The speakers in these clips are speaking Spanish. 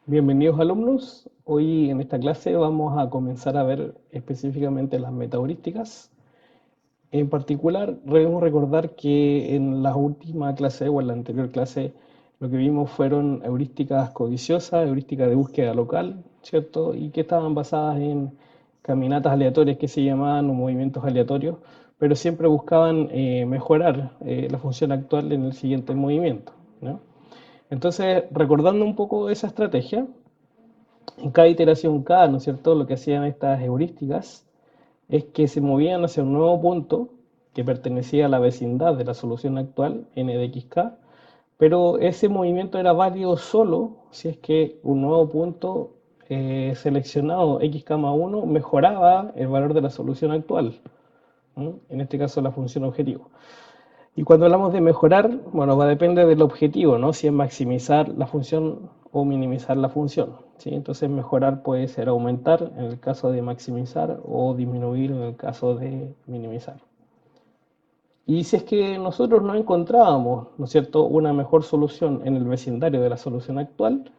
Bienvenidos alumnos. Hoy en esta clase vamos a comenzar a ver específicamente las metaheurísticas. En particular, debemos recordar que en la última clase o en la anterior clase lo que vimos fueron heurísticas codiciosas, heurísticas de búsqueda local, ¿cierto? Y que estaban basadas en caminatas aleatorias que se llamaban o movimientos aleatorios, pero siempre buscaban mejorar la función actual en el siguiente movimiento, ¿no? Entonces, recordando un poco esa estrategia, en cada iteración K, ¿no es cierto? Lo que hacían estas heurísticas es que se movían hacia un nuevo punto que pertenecía a la vecindad de la solución actual, n de xk, pero ese movimiento era válido solo si es que un nuevo punto seleccionado xk más 1 mejoraba el valor de la solución actual, ¿no? En este caso la función objetivo. Y cuando hablamos de mejorar, bueno, va a depender del objetivo, ¿no? Si es maximizar la función o minimizar la función, ¿sí? Entonces mejorar puede ser aumentar en el caso de maximizar o disminuir en el caso de minimizar. Y si es que nosotros no encontrábamos, ¿no es cierto?, una mejor solución en el vecindario de la solución actual,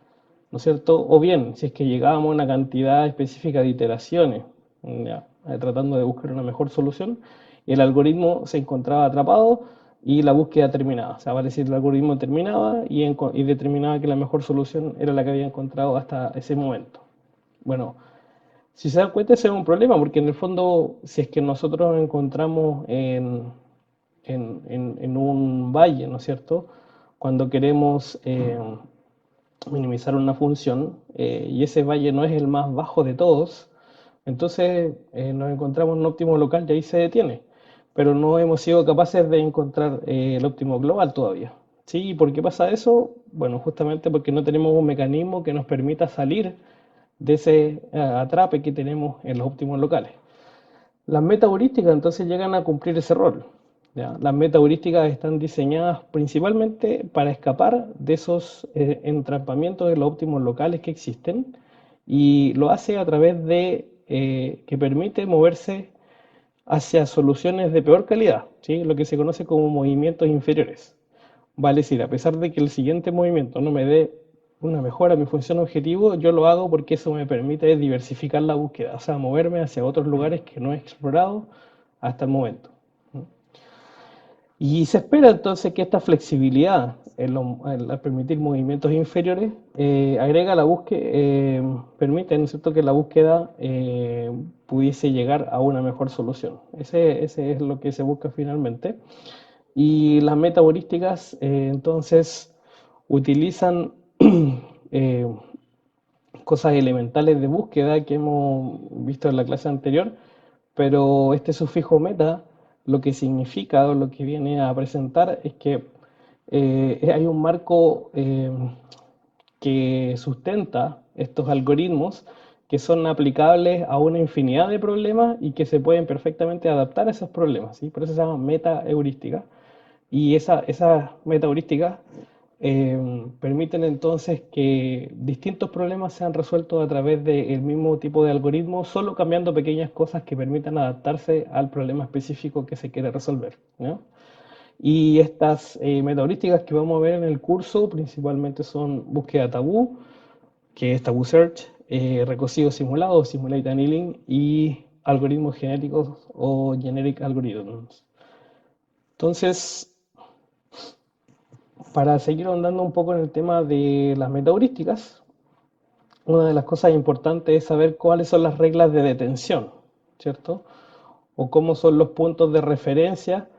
¿no es cierto? O bien, si es que llegábamos a una cantidad específica de iteraciones, ya, tratando de buscar una mejor solución, el algoritmo se encontraba atrapado y la búsqueda terminaba. O sea, vale decir, el algoritmo terminaba y determinaba que la mejor solución era la que había encontrado hasta ese momento. Bueno, si se dan cuenta, ese es un problema, porque en el fondo, si es que nosotros encontramos en un valle, ¿no es cierto? Cuando queremos minimizar una función y ese valle no es el más bajo de todos, entonces nos encontramos en un óptimo local y ahí se detiene. Pero no hemos sido capaces de encontrar el óptimo global todavía. ¿Sí? ¿Y por qué pasa eso? Bueno, justamente porque no tenemos un mecanismo que nos permita salir de ese atrape que tenemos en los óptimos locales. Las metas heurísticas entonces llegan a cumplir ese rol. ¿Ya? Las metas heurísticas están diseñadas principalmente para escapar de esos entrampamientos de los óptimos locales que existen y lo hace a través de que permite moverse hacia soluciones de peor calidad, ¿sí? Lo que se conoce como movimientos inferiores. Vale decir, a pesar de que el siguiente movimiento no me dé una mejora a mi función objetivo, yo lo hago porque eso me permite diversificar la búsqueda, o sea, moverme hacia otros lugares que no he explorado hasta el momento. Y se espera entonces que esta flexibilidad al permitir movimientos inferiores agrega la búsqueda, permite, ¿no es cierto?, que la búsqueda pudiese llegar a una mejor solución. Ese es lo que se busca finalmente. Y las metaheurísticas entonces utilizan eh, cosas elementales de búsqueda que hemos visto en la clase anterior, pero este sufijo meta lo que significa o lo que viene a presentar es que hay un marco que sustenta estos algoritmos que son aplicables a una infinidad de problemas y que se pueden perfectamente adaptar a esos problemas, ¿sí? Por eso se llama meta heurística. Y esas meta heurísticas permiten entonces que distintos problemas sean resueltos a través del mismo tipo de algoritmo, solo cambiando pequeñas cosas que permitan adaptarse al problema específico que se quiere resolver, ¿no? Y estas metaheurísticas que vamos a ver en el curso principalmente son búsqueda tabú, que es tabú search, recocido simulado, simulate annealing, y algoritmos genéticos o generic algorithms. Entonces, para seguir ahondando un poco en el tema de las metaheurísticas, una de las cosas importantes es saber cuáles son las reglas de detención, ¿cierto? O cómo son los puntos de referencia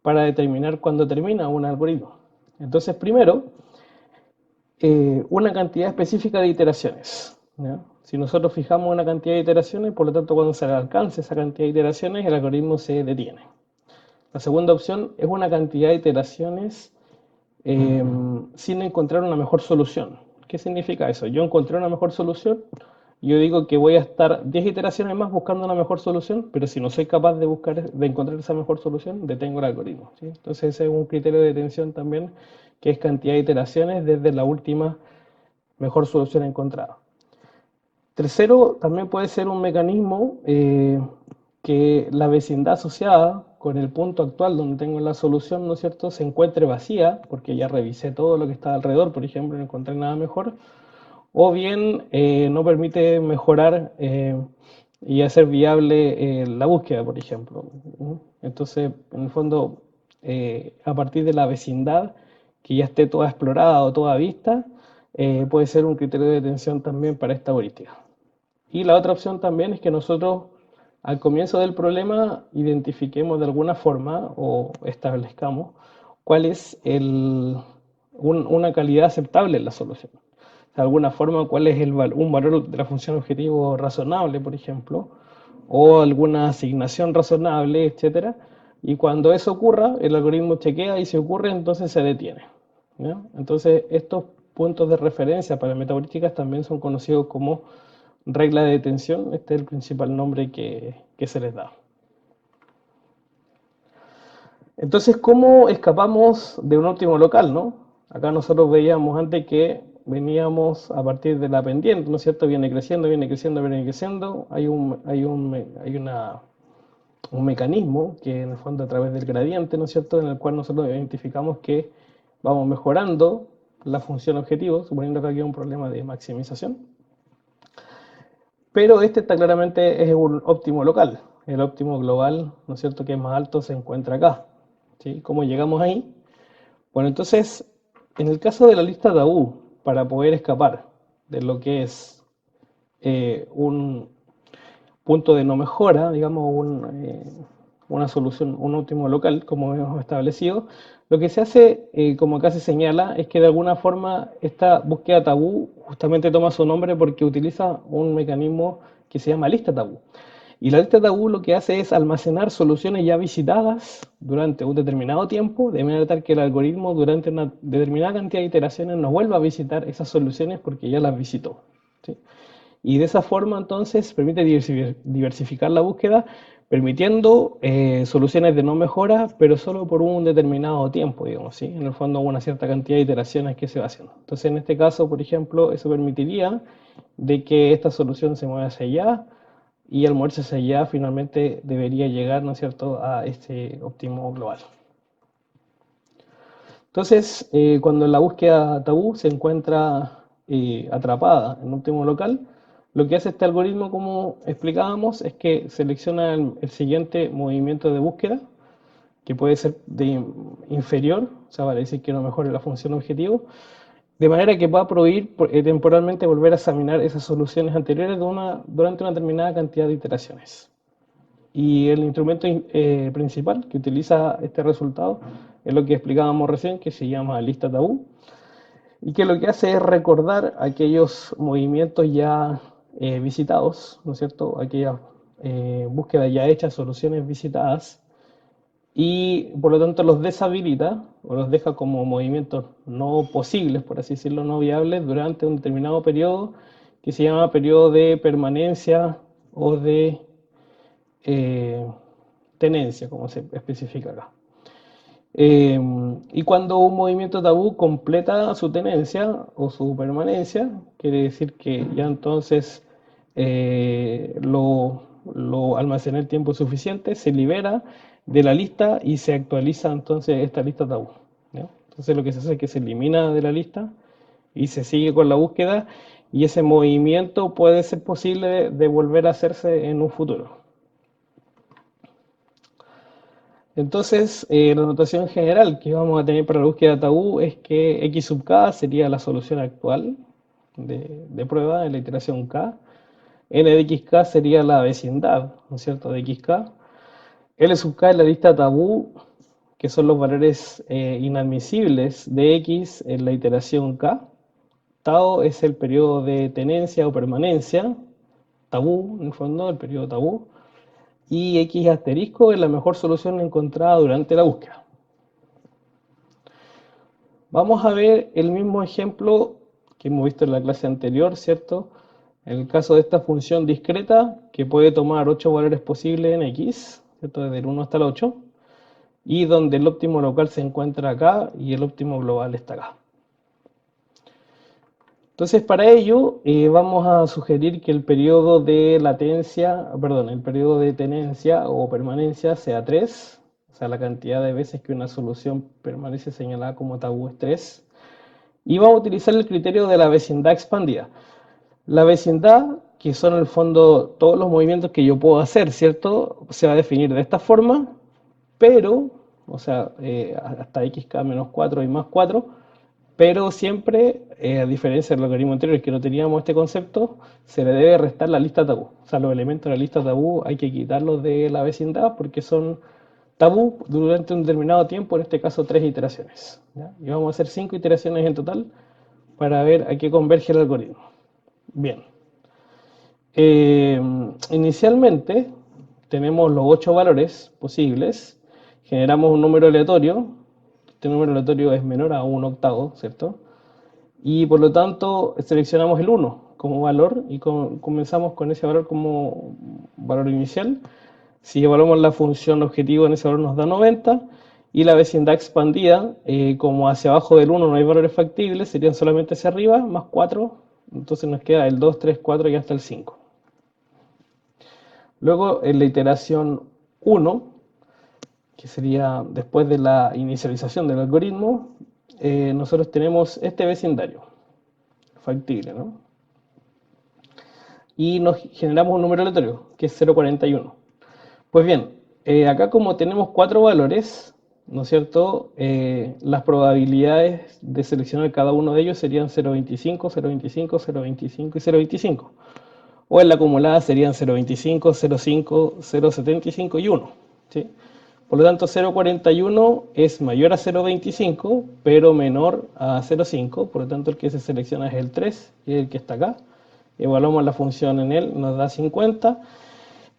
para determinar cuándo termina un algoritmo. Entonces, primero, una cantidad específica de iteraciones, ¿ya? Si nosotros fijamos una cantidad de iteraciones, por lo tanto, cuando se alcance esa cantidad de iteraciones, el algoritmo se detiene. La segunda opción es una cantidad de iteraciones sin encontrar una mejor solución. ¿Qué significa eso? Yo encontré una mejor solución, yo digo que voy a estar 10 iteraciones más buscando una mejor solución, pero si no soy capaz de encontrar esa mejor solución, detengo el algoritmo, ¿sí? Entonces ese es un criterio de detención también, que es cantidad de iteraciones desde la última mejor solución encontrada. Tercero, también puede ser un mecanismo que la vecindad asociada con el punto actual donde tengo la solución, ¿no es cierto?, se encuentre vacía, porque ya revisé todo lo que está alrededor, por ejemplo, no encontré nada mejor, o bien no permite mejorar y hacer viable la búsqueda, por ejemplo. Entonces, en el fondo, a partir de la vecindad, que ya esté toda explorada o toda vista, puede ser un criterio de detención también para esta heurística. Y la otra opción también es que nosotros al comienzo del problema identifiquemos de alguna forma o establezcamos cuál es una calidad aceptable en la solución. De alguna forma, cuál es un valor de la función objetivo razonable, por ejemplo, o alguna asignación razonable, etcétera. Y cuando eso ocurra, el algoritmo chequea y si ocurre, entonces se detiene. ¿Ya? Entonces, estos puntos de referencia para metaheurísticas también son conocidos como regla de detención. Este es el principal nombre que se les da. Entonces, ¿cómo escapamos de un óptimo local, no? Acá nosotros veíamos antes que veníamos a partir de la pendiente, ¿no es cierto? Viene creciendo, viene creciendo, viene creciendo. Un mecanismo que en el fondo a través del gradiente, ¿no es cierto? En el cual nosotros identificamos que vamos mejorando la función objetivo, suponiendo que aquí hay un problema de maximización. Pero este está claramente es un óptimo local. El óptimo global, ¿no es cierto?, que es más alto, se encuentra acá. ¿Sí? ¿Cómo llegamos ahí? Bueno, entonces, en el caso de la lista tabú, para poder escapar de lo que es un punto de no mejora, digamos, una solución, un óptimo local, como hemos establecido, lo que se hace, como acá se señala, es que de alguna forma esta búsqueda tabú justamente toma su nombre porque utiliza un mecanismo que se llama lista tabú. Y la lista tabú lo que hace es almacenar soluciones ya visitadas durante un determinado tiempo, de manera tal que el algoritmo durante una determinada cantidad de iteraciones no vuelva a visitar esas soluciones porque ya las visitó. ¿Sí? Y de esa forma entonces permite diversificar la búsqueda, permitiendo soluciones de no mejora, pero solo por un determinado tiempo, digamos, ¿sí? En el fondo una cierta cantidad de iteraciones que se va haciendo. Entonces en este caso, por ejemplo, eso permitiría de que esta solución se mueva hacia allá y al moverse hacia allá finalmente debería llegar, ¿no es cierto?, a este óptimo global. Entonces, cuando la búsqueda tabú se encuentra atrapada en un óptimo local, lo que hace este algoritmo, como explicábamos, es que selecciona el siguiente movimiento de búsqueda, que puede ser inferior, o sea, para decir que no mejore la función objetivo, de manera que pueda prohibir temporalmente volver a examinar esas soluciones anteriores durante una determinada cantidad de iteraciones. Y el instrumento principal que utiliza este resultado es lo que explicábamos recién, que se llama lista tabú, y que lo que hace es recordar aquellos movimientos ya visitados, ¿no es cierto? Aquellas búsquedas ya hechas, soluciones visitadas, y por lo tanto los deshabilita o los deja como movimientos no posibles, por así decirlo, no viables, durante un determinado periodo que se llama periodo de permanencia o de eh, tenencia, como se especifica acá. Y cuando un movimiento tabú completa su tenencia o su permanencia, quiere decir que ya entonces lo almacené el tiempo suficiente, se libera de la lista y se actualiza entonces esta lista tabú. ¿Ya? Entonces lo que se hace es que se elimina de la lista y se sigue con la búsqueda y ese movimiento puede ser posible de volver a hacerse en un futuro. Entonces, la notación general que vamos a tener para la búsqueda tabú es que x sub k sería la solución actual de prueba en la iteración k. N de xk sería la vecindad, ¿no es cierto?, de xk. L sub k es la lista tabú, que son los valores inadmisibles de x en la iteración k. Tau es el periodo de tenencia o permanencia, tabú, en el fondo, el periodo tabú. Y x asterisco es la mejor solución encontrada durante la búsqueda. Vamos a ver el mismo ejemplo que hemos visto en la clase anterior, ¿cierto? En el caso de esta función discreta, que puede tomar 8 valores posibles en x, ¿cierto? Desde el 1 hasta el 8, y donde el óptimo local se encuentra acá y el óptimo global está acá. Entonces, para ello, vamos a sugerir que el periodo de latencia, perdón, el periodo de tenencia o permanencia sea 3, o sea, la cantidad de veces que una solución permanece señalada como tabú es 3, Y vamos a utilizar el criterio de la vecindad expandida. La vecindad, que son en el fondo todos los movimientos que yo puedo hacer, ¿cierto? Se va a definir de esta forma, pero, o sea, hasta xk menos 4 y más 4, pero siempre, a diferencia del logaritmo anterior, que no teníamos este concepto, se le debe restar la lista tabú. O sea, los elementos de la lista tabú hay que quitarlos de la vecindad porque son tabú durante un determinado tiempo, en este caso 3 iteraciones. ¿Ya? Y vamos a hacer 5 iteraciones en total para ver a qué converge el algoritmo. Bien. Inicialmente tenemos los 8 valores posibles, generamos un número aleatorio, este número aleatorio es menor a un octavo, ¿cierto? Y por lo tanto seleccionamos el 1 como valor y comenzamos con ese valor como valor inicial. Si evaluamos la función objetivo en ese valor nos da 90 y la vecindad expandida, como hacia abajo del 1 no hay valores factibles, serían solamente hacia arriba, más 4, entonces nos queda el 2, 3, 4 y hasta el 5. Luego en la iteración 1, que sería después de la inicialización del algoritmo, nosotros tenemos este vecindario factible, ¿no? Y nos generamos un número aleatorio, que es 0,41. Pues bien, acá como tenemos 4 valores, ¿no es cierto? Las probabilidades de seleccionar cada uno de ellos serían 0,25, 0,25, 0,25 y 0,25. O en la acumulada serían 0,25, 0,5, 0,75 y 1. ¿Sí? Por lo tanto, 0,41 es mayor a 0,25, pero menor a 0,5. Por lo tanto, el que se selecciona es el 3, y el que está acá. Evaluamos la función en él, nos da 50.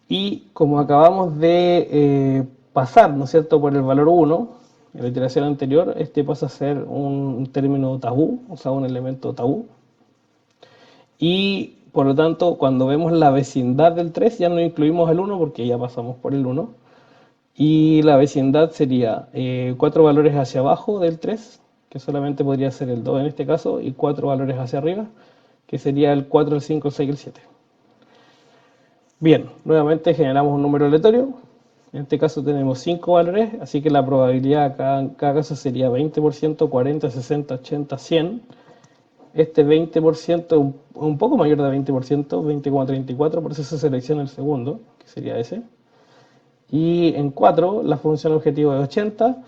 Y como acabamos de pasar, ¿no es cierto?, por el valor 1, en la iteración anterior, este pasa a ser un término tabú, o sea, un elemento tabú. Y por lo tanto, cuando vemos la vecindad del 3, ya no incluimos el 1 porque ya pasamos por el 1. Y la vecindad sería 4 valores hacia abajo del 3, que solamente podría ser el 2 en este caso, y 4 valores hacia arriba, que sería el 4, el 5, el 6 y el 7. Bien, nuevamente generamos un número aleatorio. En este caso tenemos 5 valores, así que la probabilidad en cada caso sería 20%, 40, 60, 80, 100. Este 20% es un poco mayor de 20%, 20,34, por eso se selecciona el segundo, que sería ese. Y en 4 la función objetivo es 80.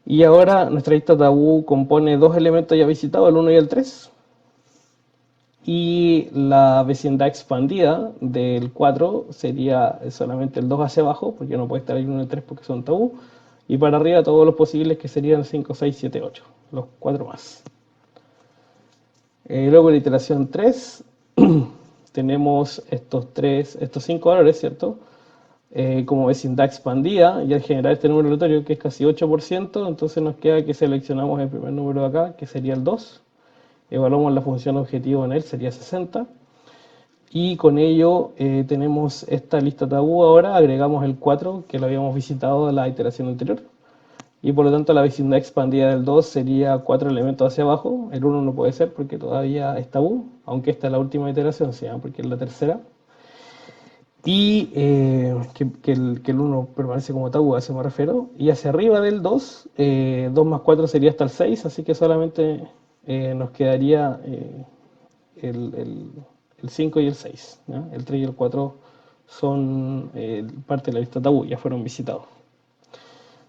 Y ahora nuestra lista tabú compone dos elementos ya visitados, el 1 y el 3. Y la vecindad expandida del 4 sería solamente el 2 hacia abajo, porque no puede estar ahí el 1 y el 3 porque son tabú. Y para arriba todos los posibles que serían 5, 6, 7, 8, los 4 más. Luego en la iteración 3 tenemos estos 5 valores, ¿cierto? Como vecindad expandida, y al generar este número aleatorio que es casi 8%, entonces nos queda que seleccionamos el primer número de acá, que sería el 2. Evaluamos la función objetivo en él, sería 60. Y con ello tenemos esta lista tabú ahora, agregamos el 4 que lo habíamos visitado en la iteración anterior. Y por lo tanto la vecindad expandida del 2 sería 4 elementos hacia abajo. El 1 no puede ser porque todavía es tabú, aunque esta es la última iteración, ¿sí? Porque es la tercera. Y que el 1 permanece como tabú, a eso me refiero. Y hacia arriba del 2, 2 más 4 sería hasta el 6, así que solamente nos quedaría el 5 y el 6. ¿Ya? El 3 y el 4 son parte de la lista tabú, ya fueron visitados.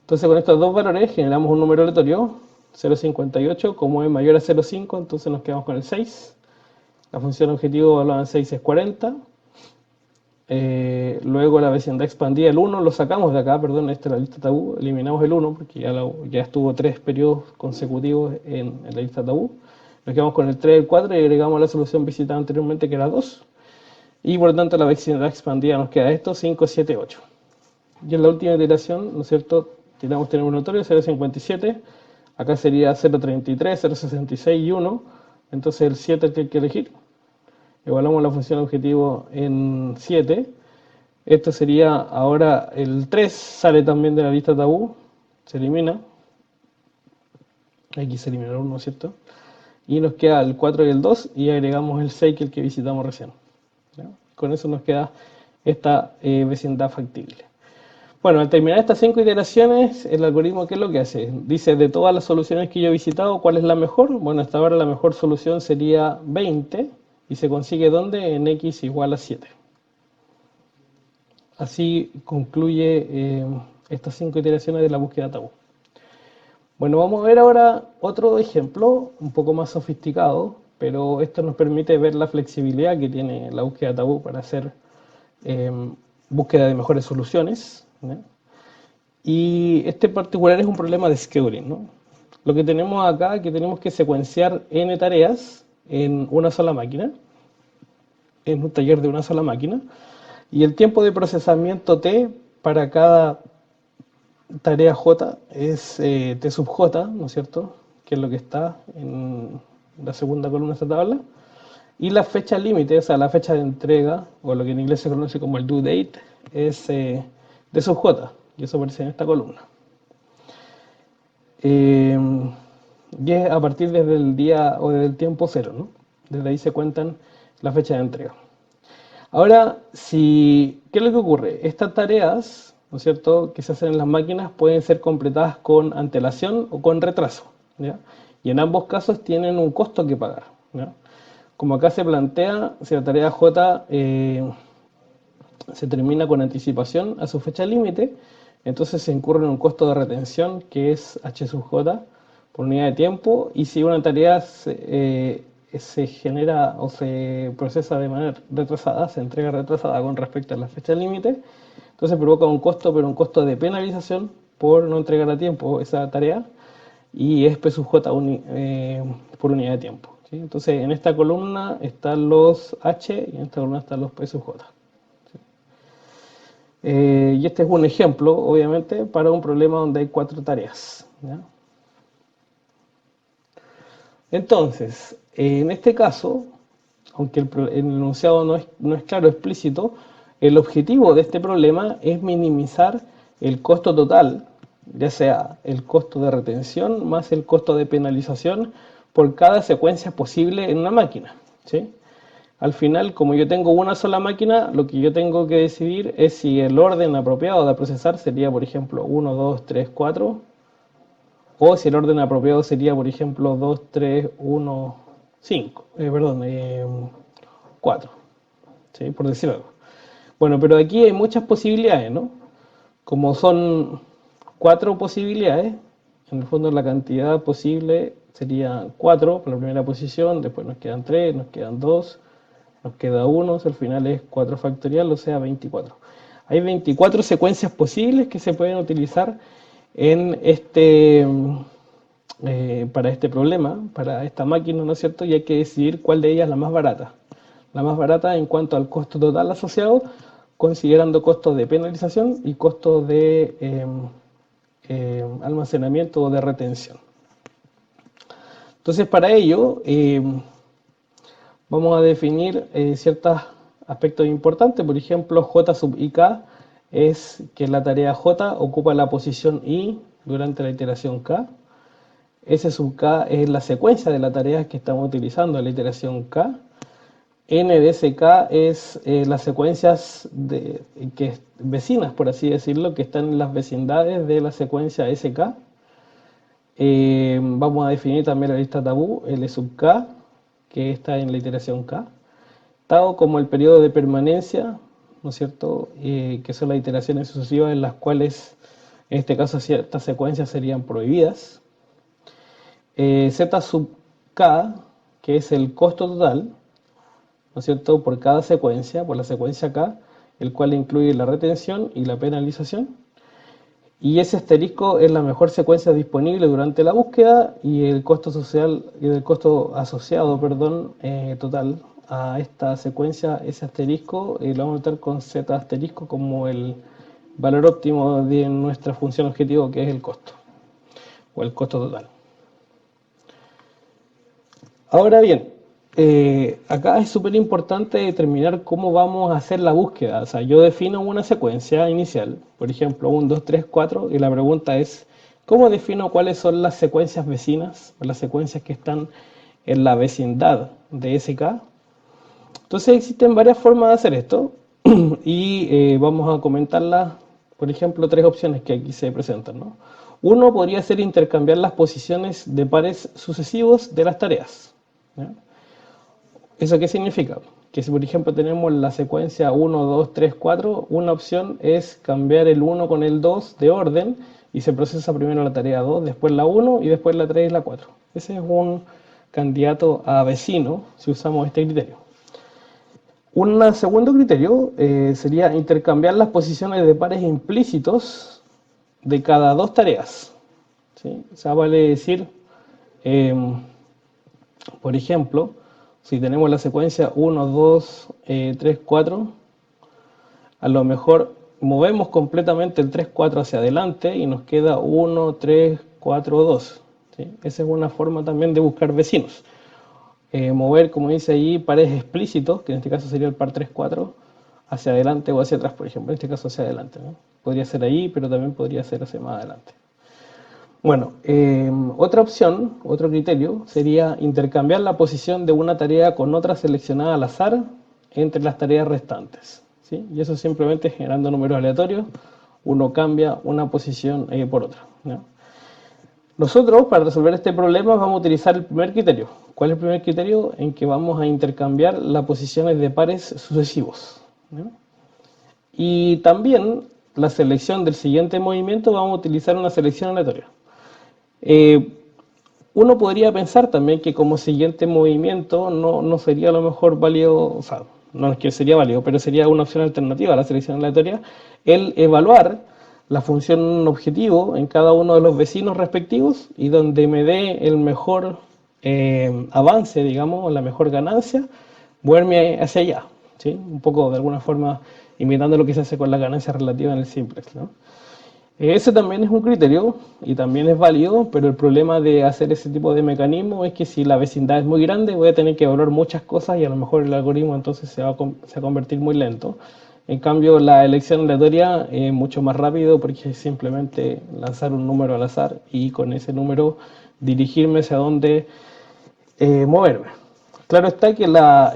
Entonces con estos dos valores generamos un número aleatorio, 0,58, como es mayor a 0,5, entonces nos quedamos con el 6. La función objetivo evaluada en 6 es 40. Luego la vecindad expandida, el 1 lo sacamos de acá, perdón, esta es la lista tabú, eliminamos el 1 porque ya estuvo 3 periodos consecutivos en la lista tabú. Nos quedamos con el 3 y el 4 y agregamos la solución visitada anteriormente que era 2. Y por lo tanto la vecindad expandida nos queda esto, 5, 7, 8. Y en la última iteración, ¿no es cierto? Tenemos un aleatorio 0,57. Acá sería 0,33, 0,66 y 1. Entonces el 7 es el que hay que elegir. Evaluamos la función objetivo en 7. Esto sería ahora el 3, sale también de la lista tabú, se elimina. Aquí se elimina el 1, ¿cierto? Y nos queda el 4 y el 2 y agregamos el 6 que es el que visitamos recién. ¿Ya? Con eso nos queda esta vecindad factible. Bueno, al terminar estas 5 iteraciones, el algoritmo, ¿qué es lo que hace? Dice, de todas las soluciones que yo he visitado, ¿cuál es la mejor? Bueno, hasta ahora la mejor solución sería 20 y se consigue ¿dónde? En x igual a 7. Así concluye estas 5 iteraciones de la búsqueda tabú. Bueno, vamos a ver ahora otro ejemplo, un poco más sofisticado, pero esto nos permite ver la flexibilidad que tiene la búsqueda tabú para hacer eh, búsqueda de mejores soluciones, ¿no? Y este particular es un problema de scheduling, ¿no? Lo que tenemos acá es que tenemos que secuenciar n tareas en una sola máquina, en un taller de una sola máquina, y el tiempo de procesamiento t para cada tarea j es t sub j, ¿no es cierto? Que es lo que está en la segunda columna de esta tabla. Y la fecha límite, o sea, la fecha de entrega, o lo que en inglés se conoce como el due date, es t sub j, y eso aparece en esta columna. Eh, y es a partir desde el día o desde el tiempo cero, ¿no? Desde ahí se cuentan la fecha de entrega. Ahora, ¿qué es lo que ocurre? Estas tareas, ¿no es cierto?, que se hacen en las máquinas pueden ser completadas con antelación o con retraso, ¿ya? Y en ambos casos tienen un costo que pagar, ¿ya? Como acá se plantea, si la tarea J se termina con anticipación a su fecha límite, entonces se incurre en un costo de retención que es h sub j por unidad de tiempo, y si una tarea se genera o se procesa de manera retrasada, se entrega retrasada con respecto a la fecha límite, entonces provoca un costo, pero un costo de penalización por no entregar a tiempo esa tarea, y es P sub j por unidad de tiempo, ¿sí? Entonces en esta columna están los h y en esta columna están los P sub j. Y este es un ejemplo, obviamente, para un problema donde hay 4 tareas, ¿ya? Entonces, en este caso, aunque el enunciado no es claro, explícito, el objetivo de este problema es minimizar el costo total, ya sea el costo de retención más el costo de penalización por cada secuencia posible en una máquina, ¿sí? Al final, como yo tengo una sola máquina, lo que yo tengo que decidir es si el orden apropiado de procesar sería, por ejemplo, 1, 2, 3, 4, o si el orden apropiado sería, por ejemplo, 2, 3, 1, 5, 4, ¿sí? Por decir algo. Bueno, pero aquí hay muchas posibilidades, ¿no? Como son 4 posibilidades, en el fondo la cantidad posible sería 4 por la primera posición, después nos quedan 3, nos quedan 2, nos queda 1, al final es 4 factorial, o sea 24. Hay 24 secuencias posibles que se pueden utilizar en para este problema, para esta máquina, ¿no es cierto? Y hay que decidir cuál de ellas es la más barata. La más barata en cuanto al costo total asociado, considerando costos de penalización y costos de almacenamiento o de retención. Entonces, para ello, vamos a definir ciertos aspectos importantes. Por ejemplo, J sub IK es que la tarea J ocupa la posición I durante la iteración K. S sub K es la secuencia de la tarea que estamos utilizando en la iteración K. N de SK es las secuencias vecinas, por así decirlo, que están en las vecindades de la secuencia SK. Vamos a definir también la lista tabú, L sub K, que está en la iteración K. Tau como el periodo de permanencia, ¿no es cierto? Que son las iteraciones sucesivas en las cuales, en este caso, ciertas secuencias serían prohibidas. Z sub K, que es el costo total, ¿no es cierto?, por cada secuencia, por la secuencia K, el cual incluye la retención y la penalización. Y ese asterisco es la mejor secuencia disponible durante la búsqueda, y el costo social y el costo asociado, perdón, total a esta secuencia, ese asterisco, lo vamos a notar con Z asterisco como el valor óptimo de nuestra función objetivo, que es el costo o el costo total. Ahora bien, acá es súper importante determinar cómo vamos a hacer la búsqueda. O sea, yo defino una secuencia inicial, por ejemplo, 1, 2, 3, 4, y la pregunta es, ¿cómo defino cuáles son las secuencias vecinas, o las secuencias que están en la vecindad de SK? Entonces existen varias formas de hacer esto, y vamos a comentarlas por ejemplo, tres opciones que aquí se presentan, ¿no? Uno podría ser intercambiar las posiciones de pares sucesivos de las tareas, ¿ya? ¿Eso qué significa? Que si por ejemplo tenemos la secuencia 1, 2, 3, 4, una opción es cambiar el 1 con el 2 de orden y se procesa primero la tarea 2, después la 1 y después la 3 y la 4. Ese es un candidato a vecino si usamos este criterio. Un segundo criterio sería intercambiar las posiciones de pares implícitos de cada dos tareas, ¿sí? O sea, vale decir, eh, por ejemplo, si tenemos la secuencia 1, 2, 3, 4, a lo mejor movemos completamente el 3, 4 hacia adelante y nos queda 1, 3, 4, 2. ¿Sí? Esa es una forma también de buscar vecinos. Mover, como dice allí, pares explícitos, que en este caso sería el par 3, 4, hacia adelante o hacia atrás, por ejemplo. En este caso hacia adelante, ¿no? Podría ser ahí, pero también podría ser hacia más adelante. Bueno, otra opción, otro criterio, sería intercambiar la posición de una tarea con otra seleccionada al azar entre las tareas restantes, ¿sí? Y eso simplemente generando números aleatorios, uno cambia una posición por otra, ¿no? Nosotros, para resolver este problema, vamos a utilizar el primer criterio. ¿Cuál es el primer criterio? En que vamos a intercambiar las posiciones de pares sucesivos, ¿no? Y también la selección del siguiente movimiento vamos a utilizar una selección aleatoria. Uno podría pensar también que como siguiente movimiento no sería a lo mejor válido, o sea, no es que sería válido, pero sería una opción alternativa a la selección aleatoria, el evaluar la función objetivo en cada uno de los vecinos respectivos y donde me dé el mejor avance, digamos, la mejor ganancia, moverme hacia allá, ¿sí? Un poco de alguna forma imitando lo que se hace con la ganancia relativa en el simplex, ¿no? Ese también es un criterio y también es válido, pero el problema de hacer ese tipo de mecanismo es que si la vecindad es muy grande voy a tener que evaluar muchas cosas y a lo mejor el algoritmo entonces se va a convertir muy lento. En cambio, la elección aleatoria es mucho más rápido porque es simplemente lanzar un número al azar y con ese número dirigirme hacia dónde moverme. Claro está que la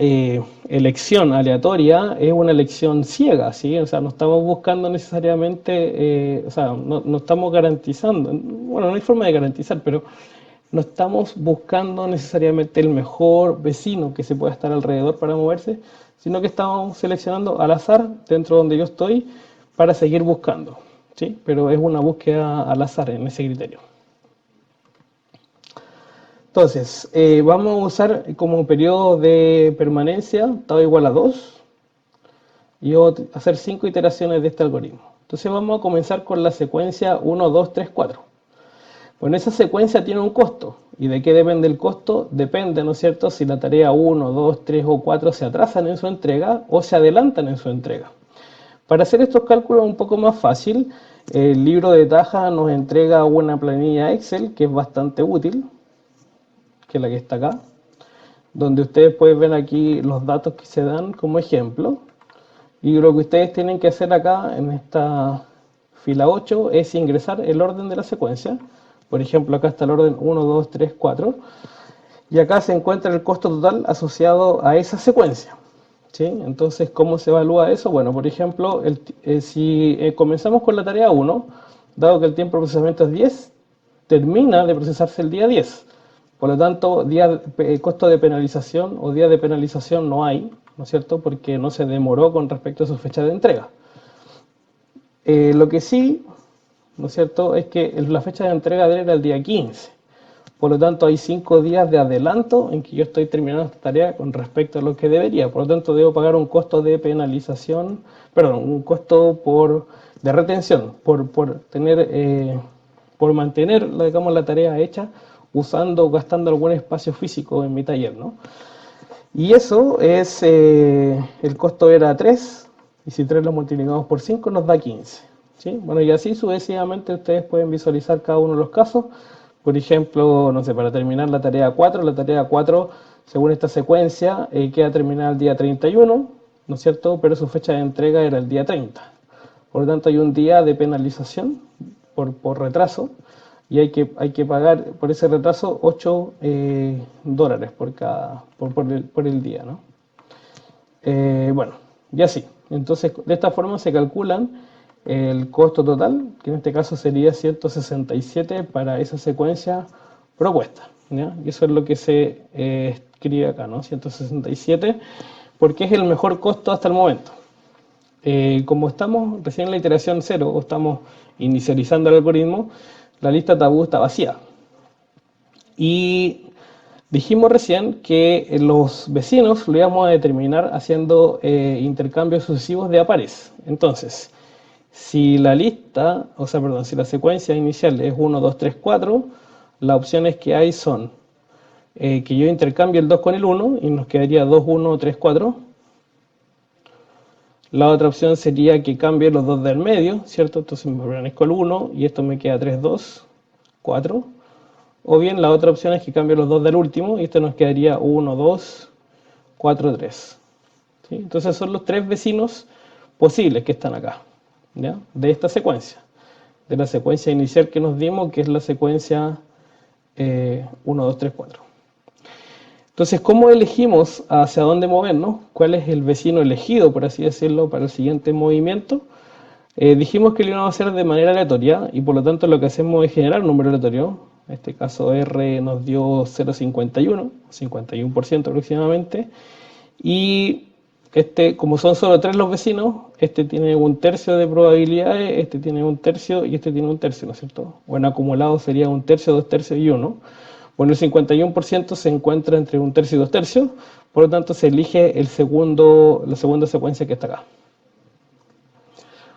elección aleatoria es una elección ciega, ¿sí? O sea, no estamos buscando necesariamente, o sea, no estamos garantizando, bueno, no hay forma de garantizar, pero no estamos buscando necesariamente el mejor vecino que se pueda estar alrededor para moverse, sino que estamos seleccionando al azar dentro donde yo estoy para seguir buscando, ¿sí? Pero es una búsqueda al azar en ese criterio. Entonces, vamos a usar como periodo de permanencia tau igual a 2 y vamos a hacer 5 iteraciones de este algoritmo. Entonces vamos a comenzar con la secuencia 1, 2, 3, 4. Bueno, esa secuencia tiene un costo. ¿Y de qué depende el costo? Depende, ¿no es cierto?, si la tarea 1, 2, 3 o 4 se atrasan en su entrega o se adelantan en su entrega. Para hacer estos cálculos un poco más fácil, el libro de Taja nos entrega una planilla Excel que es bastante útil, que es la que está acá, donde ustedes pueden ver aquí los datos que se dan como ejemplo. Y lo que ustedes tienen que hacer acá en esta fila 8 es ingresar el orden de la secuencia. Por ejemplo, acá está el orden 1, 2, 3, 4. Y acá se encuentra el costo total asociado a esa secuencia, ¿sí? Entonces, ¿cómo se evalúa eso? Bueno, por ejemplo, si comenzamos con la tarea 1, dado que el tiempo de procesamiento es 10, termina de procesarse el día 10. Por lo tanto, costo de penalización o día de penalización no hay, ¿no es cierto? Porque no se demoró con respecto a su fecha de entrega. Lo que sí, ¿no es cierto?, es que la fecha de entrega de él era el día 15. Por lo tanto, hay 5 días de adelanto en que yo estoy terminando esta tarea con respecto a lo que debería. Por lo tanto, debo pagar un costo de penalización, perdón, un costo de retención, por mantener, digamos, la tarea hecha usando o gastando algún espacio físico en mi taller, ¿no? Y eso es, el costo era 3, y si 3 lo multiplicamos por 5 nos da 15. ¿Sí? Bueno, y así sucesivamente ustedes pueden visualizar cada uno de los casos. Por ejemplo, no sé, para terminar la tarea 4, según esta secuencia, queda terminada el día 31, ¿no es cierto? Pero su fecha de entrega era el día 30. Por lo tanto, hay un día de penalización por retraso y hay que pagar por ese retraso $8 por el día, ¿no? Bueno, y así. Entonces, de esta forma se calculan el costo total, que en este caso sería 167 para esa secuencia propuesta, ¿ya? Y eso es lo que se escribe acá, ¿no? 167, porque es el mejor costo hasta el momento. Como estamos recién en la iteración 0 o estamos inicializando el algoritmo, la lista tabú está vacía. Y dijimos recién que los vecinos lo íbamos a determinar haciendo intercambios sucesivos de a pares. Entonces, si la lista, o sea, perdón, si la secuencia inicial es 1, 2, 3, 4, las opciones que hay son que yo intercambie el 2 con el 1 y nos quedaría 2, 1, 3, 4. La otra opción sería que cambie los dos del medio, ¿cierto? Entonces me permanezco el 1 y esto me queda 3, 2, 4. O bien la otra opción es que cambie los dos del último y esto nos quedaría 1, 2, 4, 3. ¿Sí? Entonces son los tres vecinos posibles que están acá, ¿ya? De esta secuencia. De la secuencia inicial que nos dimos, que es la secuencia 1, 2, 3, 4. Entonces, ¿cómo elegimos hacia dónde movernos? ¿Cuál es el vecino elegido, por así decirlo, para el siguiente movimiento? Dijimos que lo íbamos a hacer de manera aleatoria y por lo tanto lo que hacemos es generar un número aleatorio. En este caso R nos dio 0,51, 51% aproximadamente. Y como son solo tres los vecinos, este tiene un tercio de probabilidades, este tiene un tercio y este tiene un tercio, ¿no es cierto? Bueno, acumulado sería un tercio, dos tercios y uno. Bueno, el 51% se encuentra entre un tercio y dos tercios, por lo tanto se elige la segunda secuencia que está acá.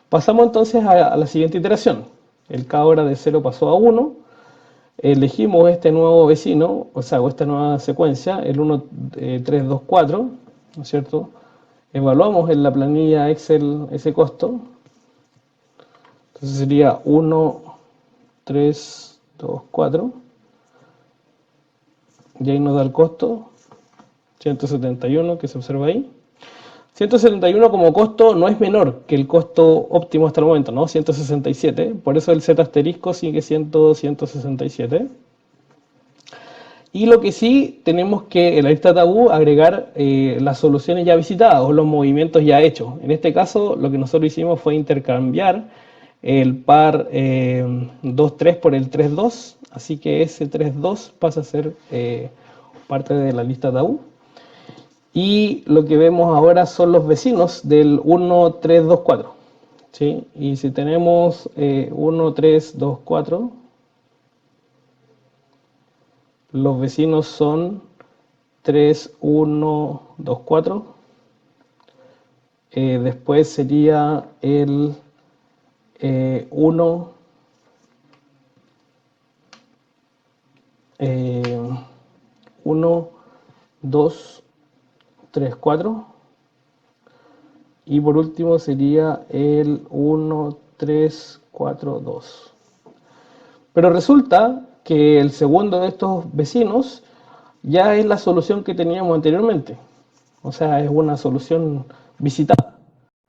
Pasamos entonces a la siguiente iteración. El K ahora de 0 pasó a 1. Elegimos este nuevo vecino, o sea, esta nueva secuencia, el 1, 3, 2, 4, ¿no es cierto? Evaluamos en la planilla Excel ese costo. Entonces sería 1, 3, 2, 4. Y ahí nos da el costo, 171, que se observa ahí. 171 como costo no es menor que el costo óptimo hasta el momento, ¿no? 167, por eso el Z asterisco sigue siendo 167. Y lo que sí tenemos que en la lista tabú agregar las soluciones ya visitadas o los movimientos ya hechos. En este caso lo que nosotros hicimos fue intercambiar el par 2,3 por el 3,2, así que ese 3,2 pasa a ser parte de la lista tabú. Y lo que vemos ahora son los vecinos del 1, 3, 2, 4. ¿Sí? Y si tenemos 1, 3, 2, 4, los vecinos son 3, 1, 2, 4. Después sería el 1, 1, 2, 3, 4. Y por último sería el 1, 3, 4, 2. Pero resulta que el segundo de estos vecinos ya es la solución que teníamos anteriormente. O sea, es una solución visitada.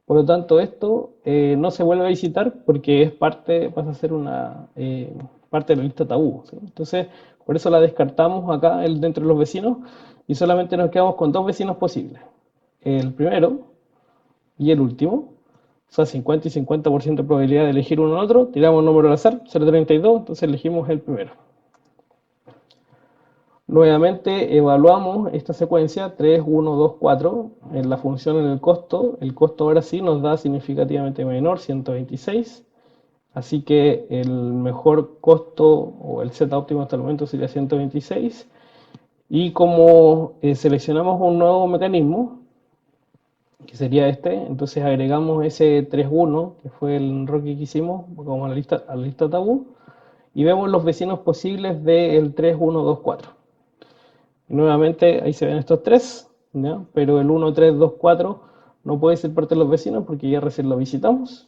Por lo tanto, esto no se vuelve a visitar porque es pasa a ser una parte de la lista tabú, ¿sí? Entonces, por eso la descartamos acá dentro de los vecinos y solamente nos quedamos con dos vecinos posibles. El primero y el último. O sea, 50 y 50% de probabilidad de elegir uno o otro. Tiramos un número al azar, 0,32, entonces elegimos el primero. Nuevamente evaluamos esta secuencia 3, 1, 2, 4 en la función en el costo. El costo ahora sí nos da significativamente menor, 126. Así que el mejor costo o el Z óptimo hasta el momento sería 126. Y como seleccionamos un nuevo mecanismo, que sería este, entonces agregamos ese 3,1, que fue el enroque que hicimos, como a la lista tabú, y vemos los vecinos posibles del 3, 1, 2, 4. Y nuevamente ahí se ven estos tres, ¿ya? Pero el 1, 3, 2, 4 no puede ser parte de los vecinos porque ya recién lo visitamos.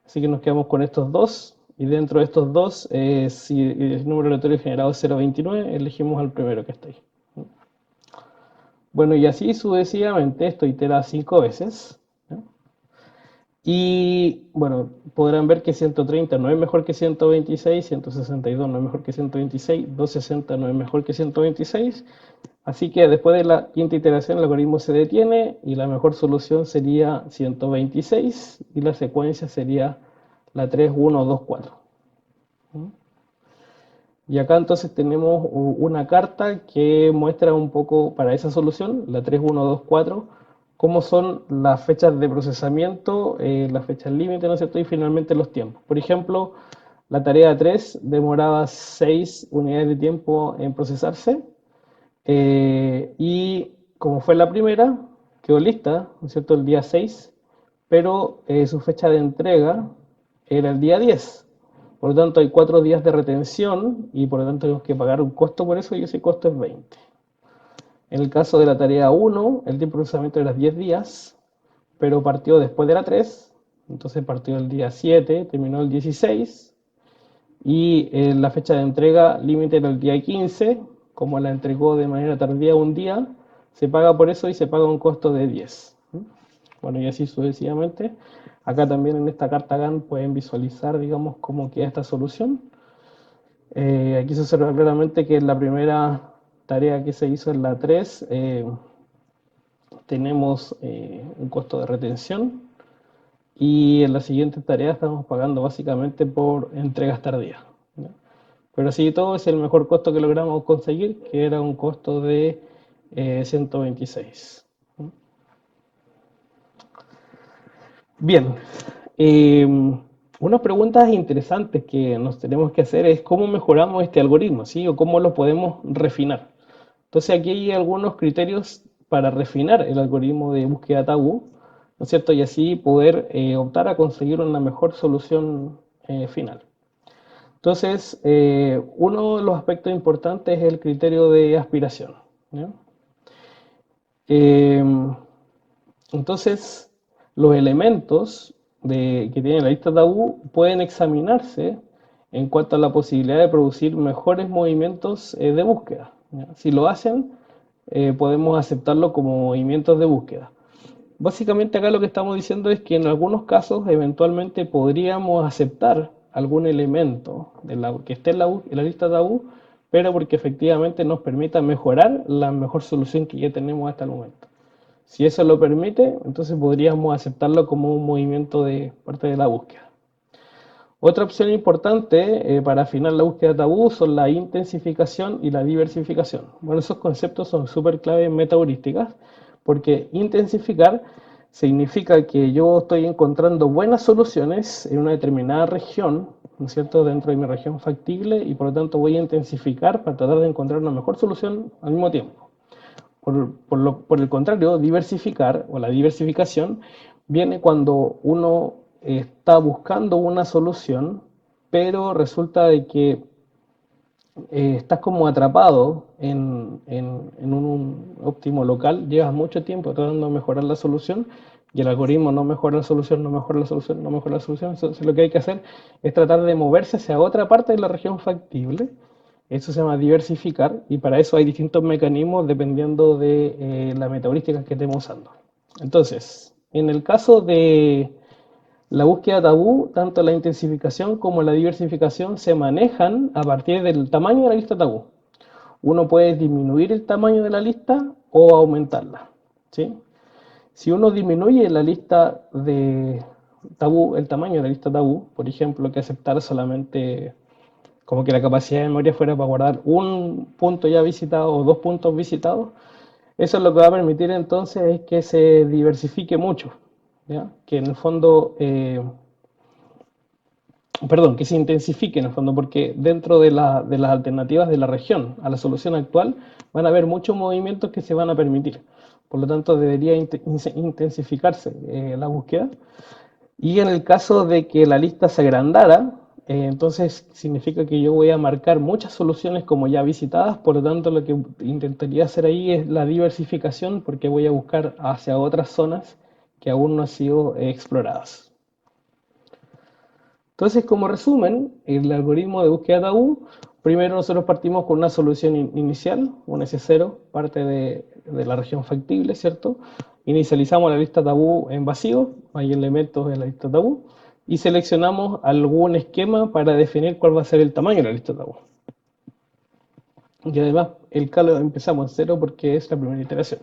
Así que nos quedamos con estos dos. Y dentro de estos dos, si el número aleatorio generado es 0,29, elegimos al primero que está ahí. Bueno, y así sucesivamente, esto itera 5 veces. ¿Ya? Y bueno, podrán ver que 130 no es mejor que 126, 162 no es mejor que 126, 260 no es mejor que 126. Así que después de la quinta iteración el algoritmo se detiene y la mejor solución sería 126 y la secuencia sería la 3, 1, 2, 4. Y acá entonces tenemos una carta que muestra un poco para esa solución, la 3, 1, 2, 4, cómo son las fechas de procesamiento, las fechas límite, ¿no es cierto? Y finalmente los tiempos. Por ejemplo, la tarea 3 demoraba 6 unidades de tiempo en procesarse, y como fue la primera, quedó lista, ¿no es cierto?, el día 6, pero su fecha de entrega era el día 10. Por lo tanto, hay 4 días de retención y por lo tanto tenemos que pagar un costo por eso y ese costo es 20. En el caso de la tarea 1, el tiempo de procesamiento era 10 días, pero partió después de la 3, entonces partió el día 7, terminó el 16 y la fecha de entrega límite era el día 15. Como la entregó de manera tardía un día, se paga por eso y se paga un costo de 10. Bueno, y así sucesivamente. Acá también en esta carta GAN pueden visualizar, digamos, cómo queda esta solución. Aquí se observa claramente que en la primera tarea que se hizo en la 3 tenemos un costo de retención y en la siguiente tarea estamos pagando básicamente por entregas tardías, ¿no? Pero así todo es el mejor costo que logramos conseguir, que era un costo de 126. Bien, eh, unas preguntas interesantes que nos tenemos que hacer es cómo mejoramos este algoritmo, ¿sí? O cómo lo podemos refinar. Entonces aquí hay algunos criterios para refinar el algoritmo de búsqueda tabú, ¿no es cierto? Y así poder optar a conseguir una mejor solución final. Entonces, uno de los aspectos importantes es el criterio de aspiración, ¿no? Eh, entonces, los elementos que tiene la lista tabú pueden examinarse en cuanto a la posibilidad de producir mejores movimientos de búsqueda, ¿ya? Si lo hacen, podemos aceptarlo como movimientos de búsqueda. Básicamente acá lo que estamos diciendo es que en algunos casos eventualmente podríamos aceptar algún elemento que esté en la lista tabú, pero porque efectivamente nos permita mejorar la mejor solución que ya tenemos hasta el momento. Si eso lo permite, entonces podríamos aceptarlo como un movimiento de parte de la búsqueda. Otra opción importante para afinar la búsqueda tabú son la intensificación y la diversificación. Bueno, esos conceptos son súper clave en metaheurísticas, porque intensificar significa que yo estoy encontrando buenas soluciones en una determinada región, ¿no es cierto?, dentro de mi región factible, y por lo tanto voy a intensificar para tratar de encontrar una mejor solución al mismo tiempo. Por el contrario, diversificar o la diversificación viene cuando uno está buscando una solución, pero resulta de que estás como atrapado en un óptimo local, llevas mucho tiempo tratando de mejorar la solución y el algoritmo no mejora la solución, no mejora la solución, no mejora la solución. Entonces lo que hay que hacer es tratar de moverse hacia otra parte de la región factible. Eso se llama diversificar y para eso hay distintos mecanismos dependiendo de la metaheurística que estemos usando. Entonces, en el caso de la búsqueda tabú, tanto la intensificación como la diversificación se manejan a partir del tamaño de la lista tabú. Uno puede disminuir el tamaño de la lista o aumentarla, ¿sí? Si uno disminuye la lista de tabú, el tamaño de la lista tabú, por ejemplo, que aceptar solamente como que la capacidad de memoria fuera para guardar un punto ya visitado o dos puntos visitados, eso lo que va a permitir entonces es que se diversifique mucho, ¿ya? Que en el fondo, perdón, que se intensifique en el fondo, porque dentro de las alternativas de la región a la solución actual van a haber muchos movimientos que se van a permitir. Por lo tanto, debería intensificarse la búsqueda. Y en el caso de que la lista se agrandara, entonces significa que yo voy a marcar muchas soluciones como ya visitadas, por lo tanto lo que intentaría hacer ahí es la diversificación porque voy a buscar hacia otras zonas que aún no han sido exploradas. Entonces, como resumen, el algoritmo de búsqueda tabú, primero nosotros partimos con una solución inicial, un S0, parte de la región factible, ¿cierto? Inicializamos la lista tabú en vacío, hay elementos en la lista tabú, y seleccionamos algún esquema para definir cuál va a ser el tamaño de la lista tabú. Y además, el calo empezamos en cero porque es la primera iteración.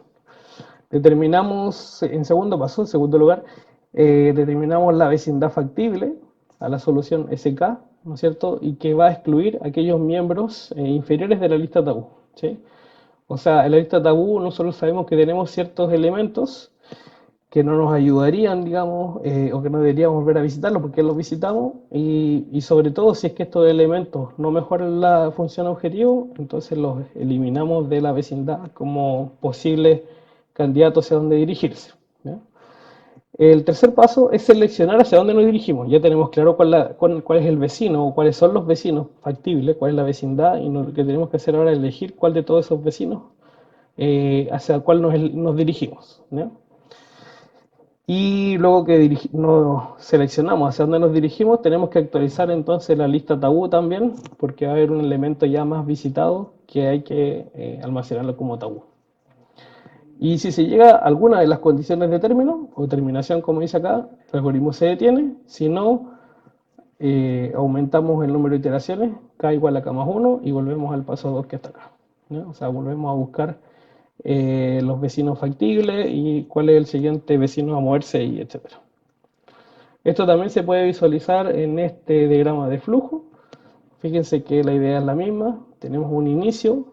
Determinamos, en segundo paso, en segundo lugar, determinamos la vecindad factible, a la solución SK, ¿no es cierto? Y que va a excluir aquellos miembros inferiores de la lista tabú, ¿sí? O sea, en la lista tabú nosotros sabemos que tenemos ciertos elementos que no nos ayudarían, digamos, o que no deberíamos volver a visitarlos porque los visitamos, y sobre todo si es que estos elementos no mejoran la función objetivo, entonces los eliminamos de la vecindad como posibles candidatos hacia dónde dirigirse, ¿ya? El tercer paso es seleccionar hacia dónde nos dirigimos. Ya tenemos claro cuál es el vecino o cuáles son los vecinos factibles, cuál es la vecindad, y lo que tenemos que hacer ahora es elegir cuál de todos esos vecinos hacia el cual nos dirigimos, ¿ya? Y luego que nos seleccionamos hacia dónde nos dirigimos, tenemos que actualizar entonces la lista tabú también, porque va a haber un elemento ya más visitado que hay que almacenarlo como tabú. Y si se llega a alguna de las condiciones de término o terminación, como dice acá, el algoritmo se detiene. Si no, aumentamos el número de iteraciones, k igual a k más 1, y volvemos al paso 2 que está acá, ¿no? O sea, volvemos a buscar los vecinos factibles y cuál es el siguiente vecino a moverse, y etcétera. Esto también se puede visualizar en este diagrama de flujo. Fíjense que la idea es la misma. Tenemos un inicio,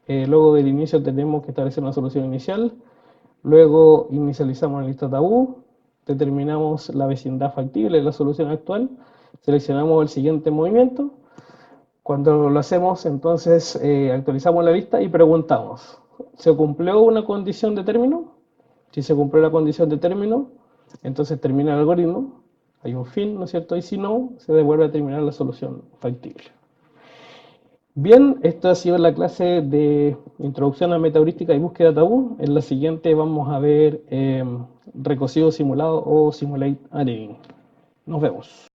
luego del inicio tenemos que establecer una solución inicial, luego inicializamos la lista tabú, determinamos la vecindad factible de la solución actual, seleccionamos el siguiente movimiento. Cuando lo hacemos, entonces actualizamos la lista y preguntamos, ¿se cumplió una condición de término? Si se cumplió la condición de término, entonces termina el algoritmo, hay un fin, ¿no es cierto? Y si no, se devuelve a terminar la solución factible. Bien, esto ha sido la clase de introducción a metaheurística y búsqueda tabú. En la siguiente vamos a ver recocido simulado o simulate annealing. Nos vemos.